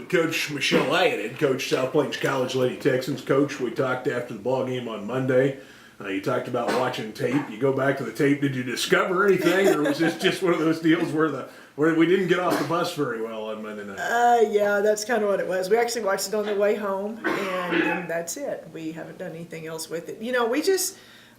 Coach Michelle Wyatt, head coach, South Plains College Lady Texans. Coach, we talked after the ball game on Monday. You talked about watching tape. You go back to the tape. Did you discover anything, or was this just one of those deals where we didn't get off the bus very well on Monday night? Yeah, that's kind of what it was. We actually watched it on the way home, and that's it. We haven't done anything else with it.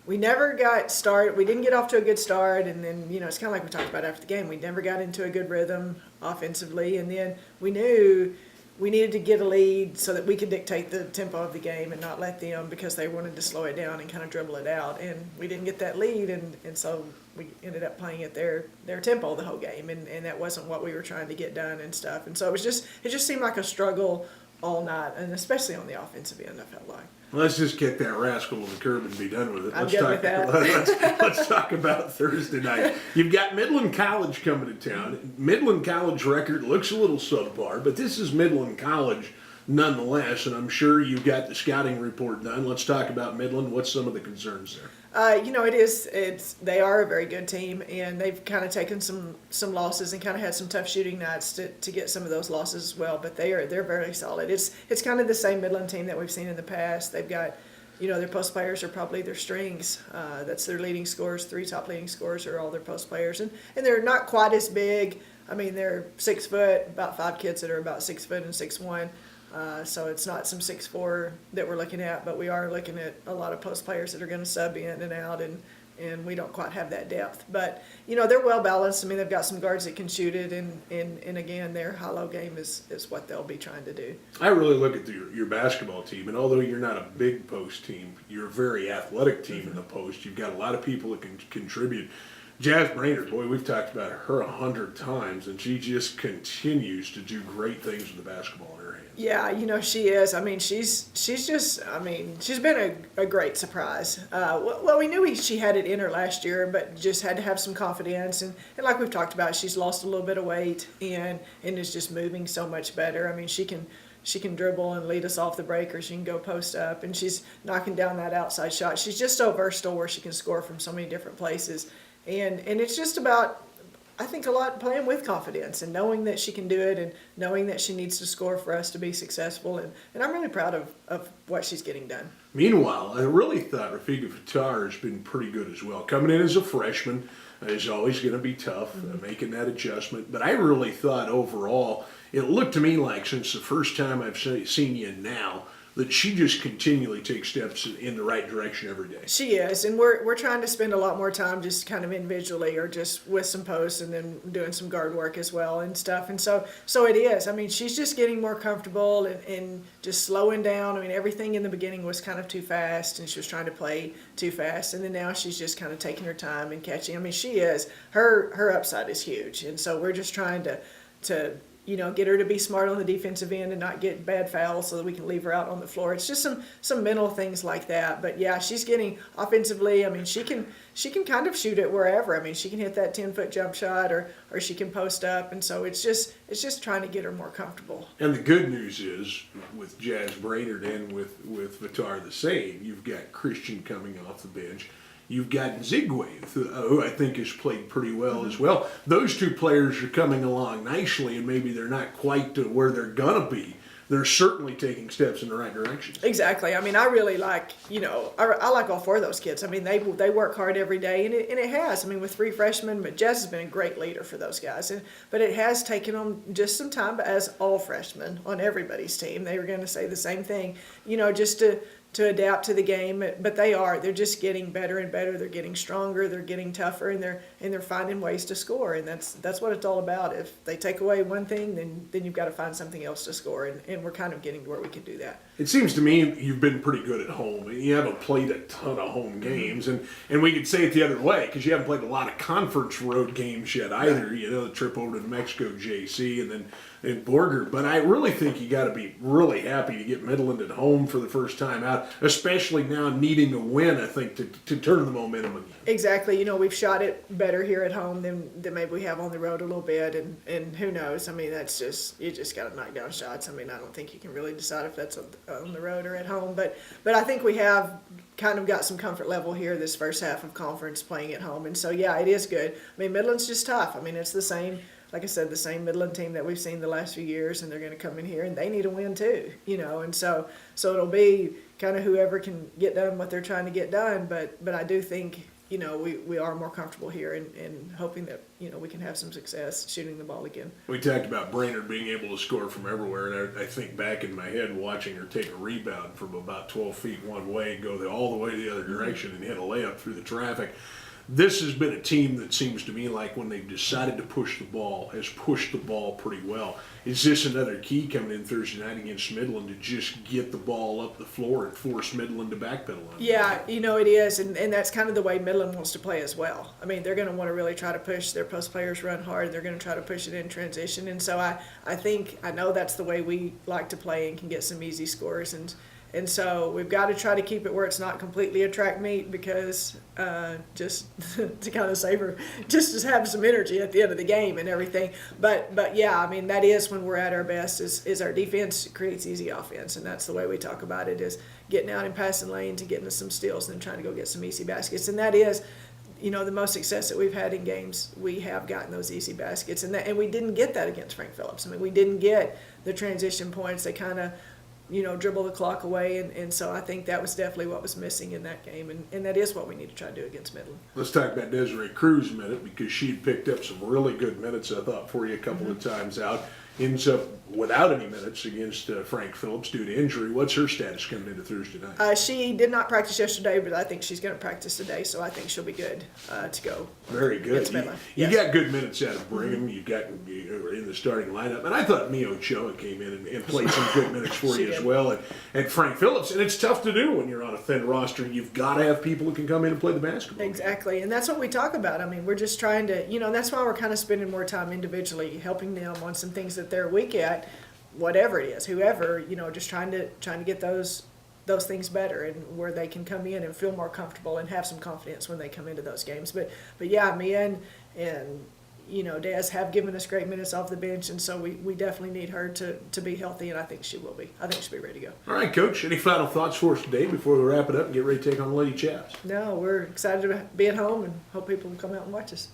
We never got started. We didn't get off to a good start, and then, it's kind of like we talked about after the game. We never got into a good rhythm offensively, and then we knew we needed to get a lead so that we could dictate the tempo of the game and not let them, because they wanted to slow it down and kind of dribble it out. And we didn't get that lead, and so we ended up playing at their tempo the whole game, and that wasn't what we were trying to get done and stuff. And so it just seemed like a struggle all night, and especially on the offensive end, I felt like. Let's just get that rascal on the curb and be done with it. I'm good with that. Let's talk about Thursday night. You've got Midland College coming to town. Midland College record looks a little subpar, but this is Midland College nonetheless, and I'm sure you've got the scouting report done. Let's talk about Midland. What's some of the concerns there? They are a very good team, and they've kind of taken some losses and kind of had some tough shooting nights to get some of those losses as well. But they're very solid. It's kind of the same Midland team that we've seen in the past. They've got, their post players are probably their strings. That's their leading scorers. 3 top leading scorers are all their post players, and they're not quite as big. I mean, they're 6 foot. About 5 kids that are about 6 foot and 6'1". So it's not some 6'4" that we're looking at, but we are looking at a lot of post players that are going to sub in and out, and we don't quite have that depth. But, they're well balanced. I mean, they've got some guards that can shoot it, and again, their high-low game is what they'll be trying to do. I really look at your basketball team, and although you're not a big post team, you're a very athletic team in the post. You've got a lot of people that can contribute. Jazmer, boy, we've talked about her 100 times, and she just continues to do great things with the basketball in her hands. Yeah, she is. I mean, she's been a great surprise. Well, we knew she had it in her last year, but just had to have some confidence. And like we've talked about, she's lost a little bit of weight and is just moving so much better. I mean, she can dribble and lead us off the break, or she can go post up, and she's knocking down that outside shot. She's just so versatile where she can score from so many different places. And it's just about, I think, a lot playing with confidence and knowing that she can do it and knowing that she needs to score for us to be successful. And I'm really proud of what she's getting done. Meanwhile, I really thought Rafika Fatra has been pretty good as well. Coming in as a freshman is always going to be tough, making that adjustment. But I really thought overall, it looked to me like since the first time I've seen you now, that she just continually takes steps in the right direction every day. She is, and we're trying to spend a lot more time just kind of individually or just with some posts and then doing some guard work as well and stuff. And so it is. I mean, she's just getting more comfortable and just slowing down. I mean, everything in the beginning was kind of too fast, and she was trying to play too fast. And then now she's just kind of taking her time and catching. I mean, she is. Her upside is huge, and so we're just trying to get her to be smart on the defensive end and not get bad fouls so that we can leave her out on the floor. It's just some mental things like that. But yeah, she's getting offensively. I mean, she can kind of shoot it wherever. I mean, she can hit that 10-foot jump shot or she can post up. And so it's just trying to get her more comfortable. And the good news is with Jazz Brainerd and with Vitar the same, you've got Christian coming off the bench. You've got Zigwe, who I think has played pretty well as well. Those 2 players are coming along nicely, and maybe they're not quite to where they're going to be. They're certainly taking steps in the right direction. Exactly. I mean, I really like, I like all 4 of those kids. I mean, they work hard every day, and it has. I mean, with 3 freshmen, but Jess has been a great leader for those guys. But it has taken them just some time, but as all freshmen on everybody's team, they were going to say the same thing, just to adapt to the game, but they're just getting better and better. They're getting stronger, they're getting tougher, and they're finding ways to score, and that's what it's all about. If they take away one thing, then you've got to find something else to score, and we're kind of getting to where we can do that. It seems to me you've been pretty good at home. You haven't played a ton of home games, and we could say it the other way because you haven't played a lot of conference road games yet either. The trip over to New Mexico, JC, and then in Borger. But I really think you got to be really happy to get Midland at home for the first time out, especially now needing a win, I think, to turn the momentum again. Exactly. We've shot it better here at home than maybe we have on the road a little bit, and who knows? I mean, that's you just got to knock down shots. I mean, I don't think you can really decide if that's on the road or at home, but I think we have kind of got some comfort level here this first half of conference playing at home, and so yeah, it is good. I mean, Midland's just tough. I mean, it's the same like I said, the same Midland team that we've seen the last few years, and they're going to come in here and they need a win too, and so it'll be kind of whoever can get done what they're trying to get done. But I do think, we are more comfortable here and hoping that, we can have some success shooting the ball again. We talked about Brainerd being able to score from everywhere, and I think back in my head watching her take a rebound from about 12 feet one way, go all the way the other direction, and hit a layup through the traffic. This has been a team that seems to me like when they've decided to push the ball, has pushed the ball pretty well. Is this another key coming in Thursday night against Midland to just get the ball up the floor and force Midland to backpedal on it? Yeah, it is, and that's kind of the way Midland wants to play as well. I mean, they're going to want to really try to push. Their post players run hard. They're going to try to push it in transition, and so I know that's the way we like to play and can get some easy scores. And so we've got to try to keep it where it's not completely a track meet, because just to kind of savor, just to have some energy at the end of the game and everything. But yeah, I mean, that is when we're at our best, is our defense creates easy offense, and that's the way we talk about it, is getting out and passing lanes and getting us some steals and then trying to go get some easy baskets. And that is, the most success that we've had in games, we have gotten those easy baskets, and we didn't get that against Frank Phillips. I mean, we didn't get the transition points. They kind of dribble the clock away, and so I think that was definitely what was missing in that game, and that is what we need to try to do against Midland. Let's talk about Desiree Cruz a minute, because she picked up some really good minutes, I thought, for you a couple of times out. Ends up without any minutes against Frank Phillips due to injury. What's her status coming into Thursday night? She did not practice yesterday, but I think she's going to practice today, so I think she'll be good to go. Very good. You got good minutes out of Brigham. You got in the starting lineup, and I thought Mia Ochoa came in and played some good minutes for you as well. And Frank Phillips, and it's tough to do when you're on a thin roster. You've got to have people who can come in and play the basketball. Exactly, and that's what we talk about. I mean, we're just trying to, that's why we're kind of spending more time individually helping them on some things that they're weak at, whatever it is, whoever, just trying to get those things better, and where they can come in and feel more comfortable and have some confidence when they come into those games. But yeah, Mia and Des have given us great minutes off the bench, and so we definitely need her to be healthy, and I think she will be. I think she'll be ready to go. All right, Coach, any final thoughts for us today before we wrap it up and get ready to take on the Lady Chaps? No, we're excited to be at home and hope people will come out and watch us.